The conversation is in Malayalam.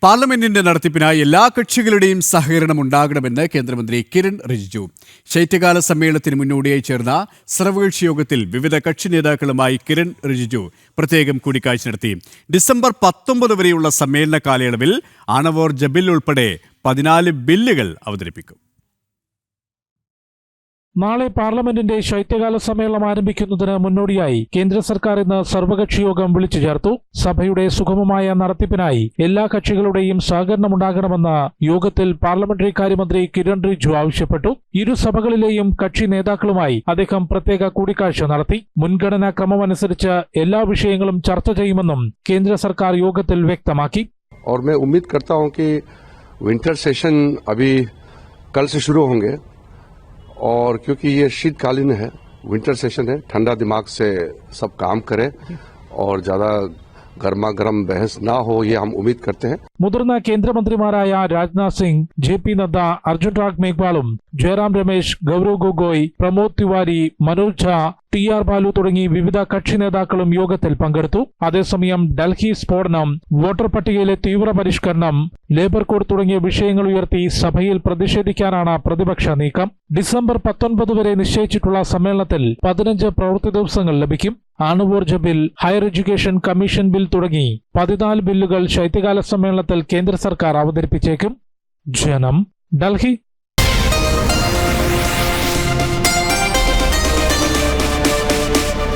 പാർലമെന്റിന്റെ നടത്തിപ്പിനായി എല്ലാ കക്ഷികളുടെയും സഹകരണം ഉണ്ടാകണമെന്ന് കേന്ദ്രമന്ത്രി കിരൺ റിജിജു. ശൈത്യകാല സമ്മേളനത്തിന് മുന്നോടിയായി ചേർന്ന സർവകക്ഷി യോഗത്തിൽ വിവിധ കക്ഷി നേതാക്കളുമായി കിരൺ റിജിജു പ്രത്യേകം കൂടിക്കാഴ്ച നടത്തി. ഡിസംബർ 19 വരെയുള്ള സമ്മേളന കാലയളവിൽ ആണവോർജ്ജ ബിൽ ഉൾപ്പെടെ 14 ബില്ലുകൾ അവതരിപ്പിക്കും. നാളെ പാർലമെന്റിന്റെ ശൈത്യകാല സമ്മേളനം ആരംഭിക്കുന്നതിന് മുന്നോടിയായി കേന്ദ്ര സർക്കാർ ഇന്ന് സർവകക്ഷി യോഗം വിളിച്ചു ചേർത്തു. സഭയുടെ സുഗമമായ നടത്തിപ്പിനായി എല്ലാ കക്ഷികളുടെയും സഹകരണമുണ്ടാകണമെന്ന് യോഗത്തിൽ പാർലമെന്ററി കാര്യമന്ത്രി കിരൺ റിജിജു ആവശ്യപ്പെട്ടു. ഇരു സഭകളിലെയും കക്ഷി നേതാക്കളുമായി അദ്ദേഹം പ്രത്യേക കൂടിക്കാഴ്ച നടത്തി. മുൻഗണനാ ക്രമമനുസരിച്ച് എല്ലാ വിഷയങ്ങളും ചർച്ച ചെയ്യുമെന്നും കേന്ദ്ര സർക്കാർ യോഗത്തിൽ വ്യക്തമാക്കി. और मैं उम्मीद करता हूं कि विंटर सेशन अभी कल से शुरू होंगे और क्योंकि ये शीतकालीन है, विंटर सेशन है, ठंडा दिमाग से सब काम करें और ज्यादा गर्मा गर्म बहस ना हो, ये हम उम्मीद करते हैं. മുതിർന്ന കേന്ദ്രമന്ത്രിമാരായ രാജ്നാഥ് സിംഗ്, ജെ.പി. നദ്ദ, അർജുൻ റാം മേഘ്വാളും ജയറാം രമേശ്, ഗൗരവ് ഗൊഗോയ്, പ്രമോദ് തിവാരി, മനോജ് ഝാ, ടി.ആർ. ബാലു തുടങ്ങി വിവിധ കക്ഷി നേതാക്കളും യോഗത്തിൽ പങ്കെടുത്തു. അതേസമയം ഡൽഹി സ്ഫോടനം, വോട്ടർ പട്ടികയിലെ തീവ്ര പരിഷ്കരണം, ലേബർ കോഡ് തുടങ്ങിയ വിഷയങ്ങൾ ഉയർത്തി സഭയിൽ പ്രതിഷേധിക്കാനാണ് പ്രതിപക്ഷ നീക്കം. ഡിസംബർ 19 വരെ നിശ്ചയിച്ചിട്ടുള്ള സമ്മേളനത്തിൽ 15 പ്രവൃത്തി ദിവസങ്ങൾ ലഭിക്കും. ആണവോർജ്ജ bill, higher education commission bill തുടങ്ങി 14 ബില്ലുകൾ ശൈത്യകാല സമ്മേളനത്തിൽ കേന്ദ്ര സർക്കാർ അവതരിപ്പിച്ചേക്കും. ജനം, ഡൽഹി.